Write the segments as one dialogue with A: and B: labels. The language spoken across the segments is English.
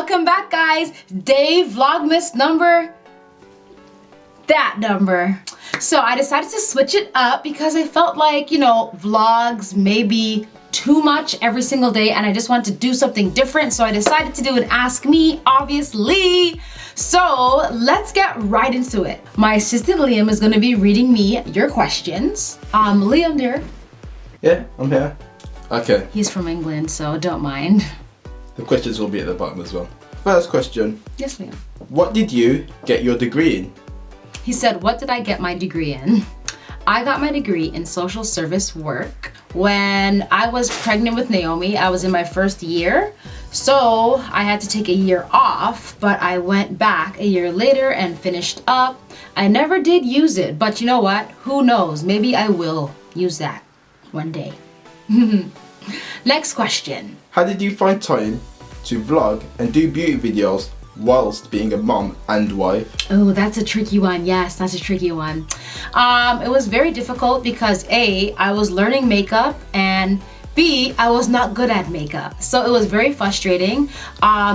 A: welcome back guys. Day Vlogmas number. So I decided to switch it up because I felt like, you know, vlogs may be too much every single day and I just wanted to do something different. So I decided to do an Ask Me, obviously. So let's get right into it. My assistant Liam is gonna be reading me your questions. Liam dear.
B: Yeah, I'm here. Okay.
A: He's from England, so don't mind.
B: The questions will be at the bottom as well. First question.
A: Yes, Liam.
B: What did you get your degree in?
A: He said, what did I get my degree in? I got my degree in social service work. When I was pregnant with Naomi, I was in my first year. So I had to take a year off, but I went back a year later and finished up. I never did use it, but you know what? Who knows? Maybe I will use that one day. Next question.
B: How did you find time to vlog and do beauty videos whilst being a mom and wife?
A: Oh, that's a tricky one. Yes, that's a tricky one. It was very difficult because A, I was learning makeup, and B, I was not good at makeup. So it was very frustrating.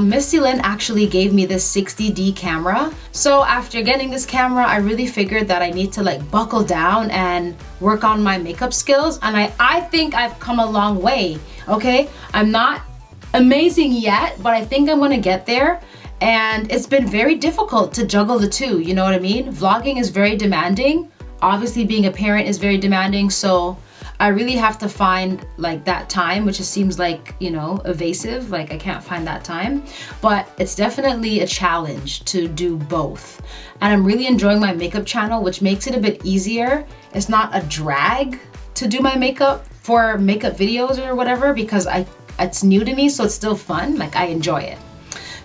A: Miss Jaylin actually gave me this 60D camera. So after getting this camera, I really figured that I need to like buckle down and work on my makeup skills. And I think I've come a long way, okay? I'm not amazing yet, but I think I'm gonna get there. And it's been very difficult to juggle the two, you know what I mean? Vlogging is very demanding. Obviously being a parent is very demanding, so I really have to find like that time, which just seems like, you know, evasive, like I can't find that time. But it's definitely a challenge to do both. And I'm really enjoying my makeup channel, which makes it a bit easier. It's not a drag to do my makeup for makeup videos or whatever, because it's new to me, so it's still fun, like I enjoy it.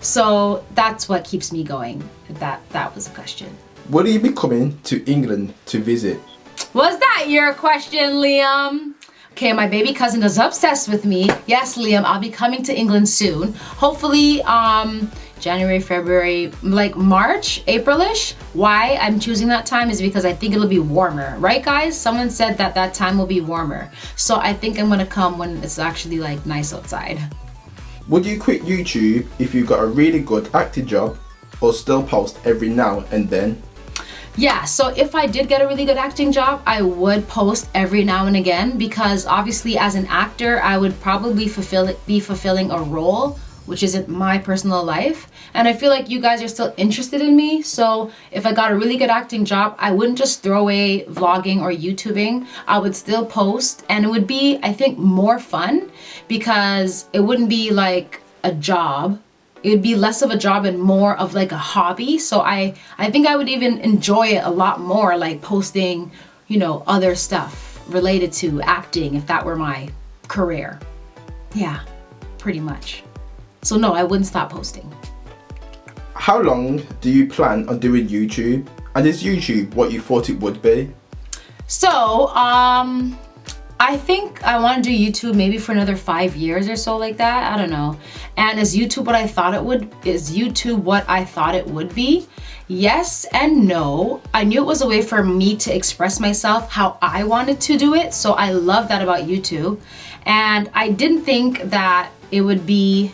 A: So that's what keeps me going. That was a question.
B: Will you be coming to England to visit?
A: Was that your question, Liam? Okay, my baby cousin is obsessed with me. Yes, Liam, I'll be coming to England soon. Hopefully, January, February, like March, April-ish. Why I'm choosing that time is because I think it'll be warmer. Right, guys? Someone said that that time will be warmer. So I think I'm gonna come when it's actually like nice outside.
B: Would you quit YouTube if you got a really good acting job or still post every now and then?
A: Yeah, so if I did get a really good acting job, I would post every now and again, because obviously as an actor, I would probably be fulfilling a role, which isn't my personal life. And I feel like you guys are still interested in me. So if I got a really good acting job, I wouldn't just throw away vlogging or YouTubing. I would still post, and it would be, I think, more fun because it wouldn't be like a job. It would be less of a job and more of like a hobby. So I think I would even enjoy it a lot more, like posting, you know, other stuff related to acting if that were my career. Yeah, pretty much. So no, I wouldn't stop posting.
B: How long do you plan on doing YouTube? And is YouTube what you thought it would be? So,
A: I think I want to do YouTube maybe for another 5 years or so, like that. I don't know. And is YouTube what I thought it would? Is YouTube what I thought it would be? Yes and no. I knew it was a way for me to express myself how I wanted to do it. So I love that about YouTube. And I didn't think that it would be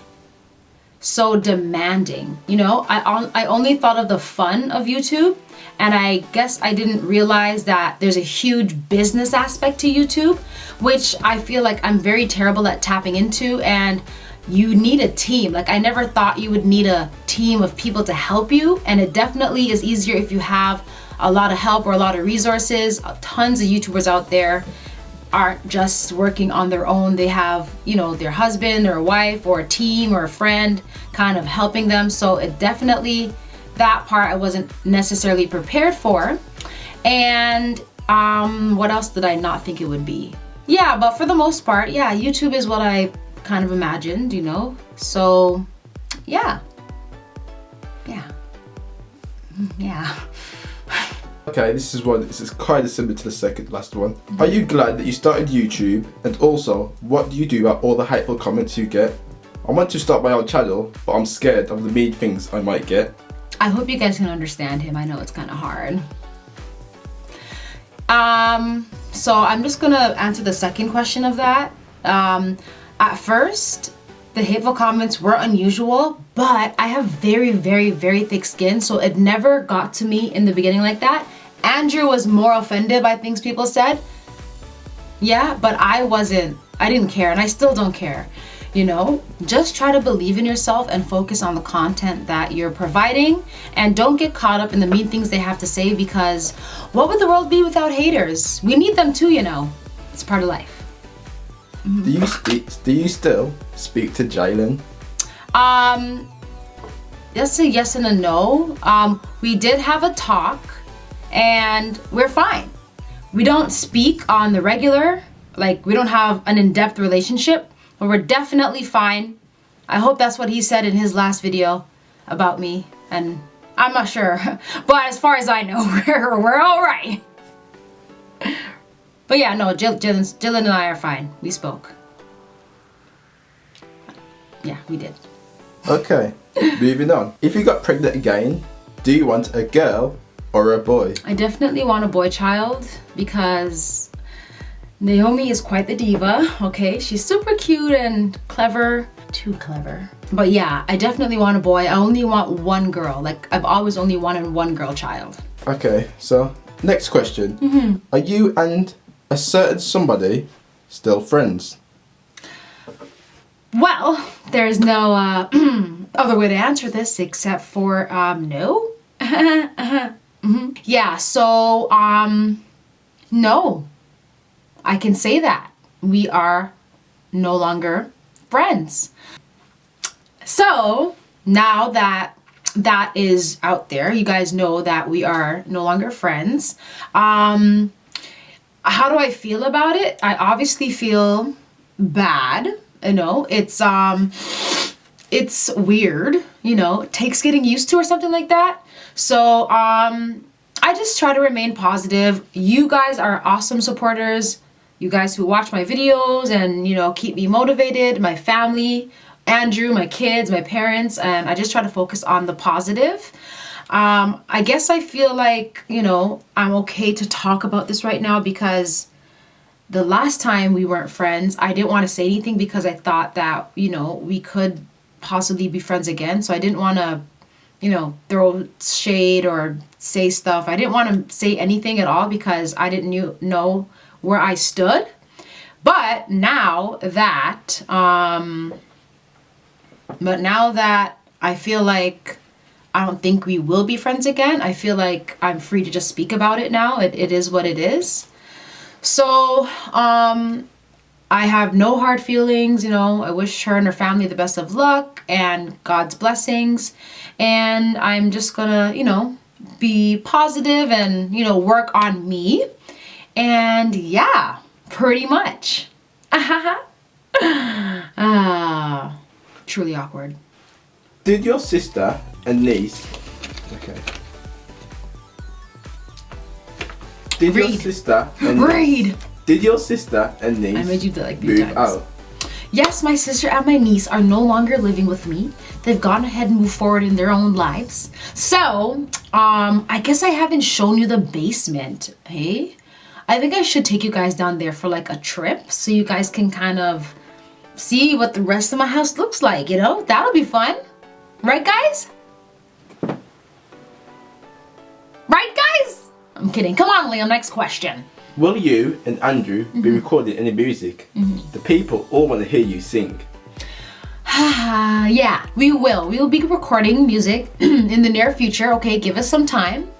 A: so demanding. You know, I only thought of the fun of YouTube. And I guess I didn't realize that there's a huge business aspect to YouTube, which I feel like I'm very terrible at tapping into, and you need a team. Like I never thought you would need a team of people to help you, and it definitely is easier if you have a lot of help or a lot of resources. Tons of YouTubers out there aren't just working on their own. They have, you know, their husband or a wife or a team or a friend kind of helping them. So it definitely, that part I wasn't necessarily prepared for. And what else did I not think it would be? Yeah, but for the most part, yeah, YouTube is what I kind of imagined, you know? So yeah.
B: Okay, this is kind of similar to the last one. Are you glad that you started YouTube? And also, what do you do about all the hateful comments you get? I want to start my own channel, but I'm scared of the mean things I might get.
A: I hope you guys can understand him. I know it's kind of hard. So I'm just gonna answer the second question of that. At first, the hateful comments were unusual, but I have very, very, very thick skin, so it never got to me in the beginning like that. Andrew was more offended by things people said. Yeah, but I wasn't. I didn't care, and I still don't care. You know, just try to believe in yourself and focus on the content that you're providing, and don't get caught up in the mean things they have to say, because what would the world be without haters? We need them too, you know. It's part of life.
B: Do you still speak to Jaylin?
A: That's a yes and a no. We did have a talk, and we're fine. We don't speak on the regular, like we don't have an in-depth relationship, but we're definitely fine. I hope that's what he said in his last video about me, and I'm not sure, but as far as I know, we're all right. But yeah, no, Jaylin and I are fine. We spoke. Yeah, we did.
B: Okay, moving on. If you got pregnant again, do you want a girl or a boy?
A: I definitely want a boy child because Naomi is quite the diva, okay? She's super cute and clever. Too clever. But yeah, I definitely want a boy. I only want one girl. Like, I've always only wanted one girl child.
B: Okay, so next question. Are you and a certain somebody still friends?
A: Well, there's no other way to answer this except for no. Yeah, so no. I can say that. We are no longer friends. So, now that that is out there, you guys know that we are no longer friends. How do I feel about it? I obviously feel bad. You know, it's weird, you know, it takes getting used to or something like that. So, I just try to remain positive. You guys are awesome supporters. You guys who watch my videos and, you know, keep me motivated, my family, Andrew, my kids, my parents, and I just try to focus on the positive. I guess I feel like, you know, I'm okay to talk about this right now because the last time we weren't friends, I didn't want to say anything because I thought that, you know, we could possibly be friends again. So I didn't want to, you know, throw shade or say stuff. I didn't want to say anything at all because I didn't know where I stood. But now that I feel like I don't think we will be friends again, I feel like I'm free to just speak about it now. It is what it is. So I have no hard feelings, you know. I wish her and her family the best of luck and God's blessings, and I'm just gonna, you know, be positive and, you know, work on me. And yeah, pretty much. Truly awkward.
B: Did your sister and niece... Okay. Did your sister and niece
A: I made you do like 3
B: move
A: times.
B: out?
A: Yes, my sister and my niece are no longer living with me. They've gone ahead and moved forward in their own lives. So, I guess I haven't shown you the basement, hey? I think I should take you guys down there for like a trip so you guys can kind of see what the rest of my house looks like, you know? That'll be fun. Right, guys? Right, guys? I'm kidding. Come on, Liam, next question.
B: Will you and Andrew be recording any music? The people all want to hear you sing.
A: Yeah, we will. We will be recording music in the near future. Okay, give us some time.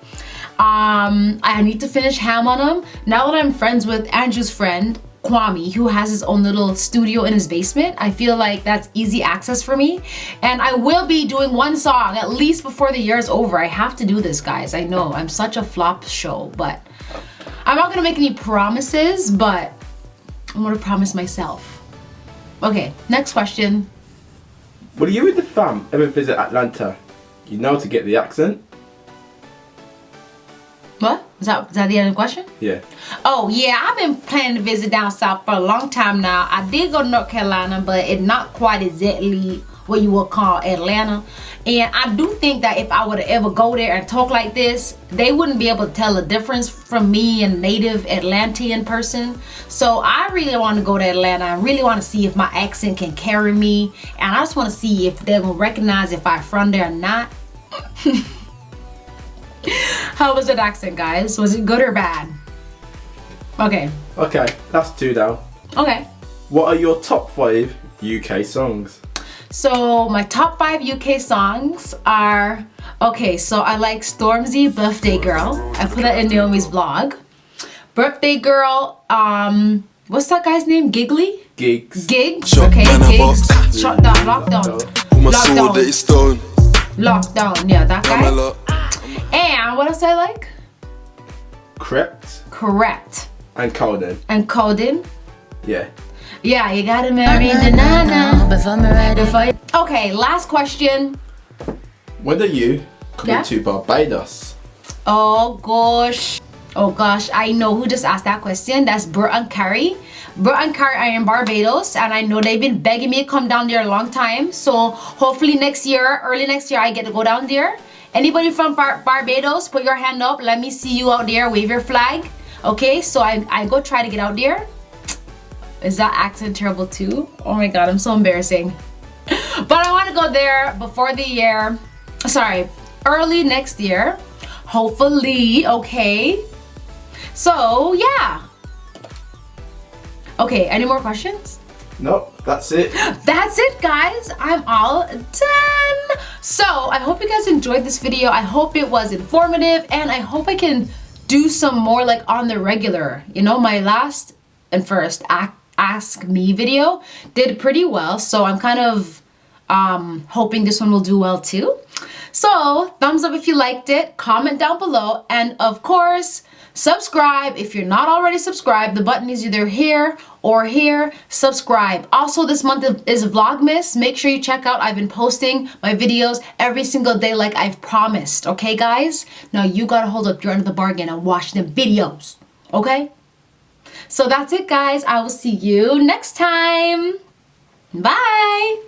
A: I need to finish ham on them. Now that I'm friends with Andrew's friend, Kwame, who has his own little studio in his basement, I feel like that's easy access for me. And I will be doing one song at least before the year is over. I have to do this, guys. I know I'm such a flop show, but I'm not gonna make any promises, but I'm gonna promise myself. Okay, next question.
B: Will you and the fam ever visit Atlanta? You know to get the accent?
A: What? Is that the end of the question?
B: Yeah.
A: Oh yeah, I've been planning to visit down south for a long time now. I did go to North Carolina, but it's not quite exactly what you would call Atlanta. And I do think that if I were to ever go there and talk like this, they wouldn't be able to tell the difference from me and native Atlantean person. So I really want to go to Atlanta. I really want to see if my accent can carry me. And I just want to see if they're going to recognize if I'm from there or not. How was that accent, guys? Was it good or bad? Okay.
B: Okay, that's 2 down.
A: Okay.
B: What are your top 5 UK songs?
A: So my top 5 UK songs are, okay, so I like Stormzy, Birthday Girl. I put that in Naomi's vlog. Birthday Girl, what's that guy's name? Giggly?
B: Gigs.
A: Gigs, okay, Gigs. Shut down, lockdown. Lockdown. Lockdown, yeah, that guy. And what else do I like? Correct.
B: And Coden.
A: And Coden.
B: Yeah.
A: Yeah, you gotta marry the nana before you... Okay, last question.
B: When are you coming to Barbados?
A: Oh gosh. Oh gosh, I know who just asked that question. That's Bert and Carrie. Bert and Carrie are in Barbados, and I know they've been begging me to come down there a long time. So hopefully next year, early next year, I get to go down there. Anybody from Barbados, put your hand up. Let me see you out there. Wave your flag. Okay, so I go try to get out there. Is that accent terrible too? Oh my god, I'm so embarrassing. But I want to go there before the year. Sorry, early next year. Hopefully, okay. So, yeah. Okay, any more questions?
B: Nope, that's it.
A: That's it, guys. I'm all done. So, I hope you guys enjoyed this video. I hope it was informative, and I hope I can do some more like on the regular. You know, my last and first Ask Me video did pretty well, so I'm kind of hoping this one will do well too. So thumbs up if you liked it, comment down below, and of course subscribe if you're not already subscribed. The button is either here or here. Subscribe. Also, this month is Vlogmas. Make sure you check out. I've been posting my videos every single day like I've promised. Okay, guys? Now you gotta hold up your end of the bargain and watch them videos. Okay? So that's it, guys. I will see you next time. Bye.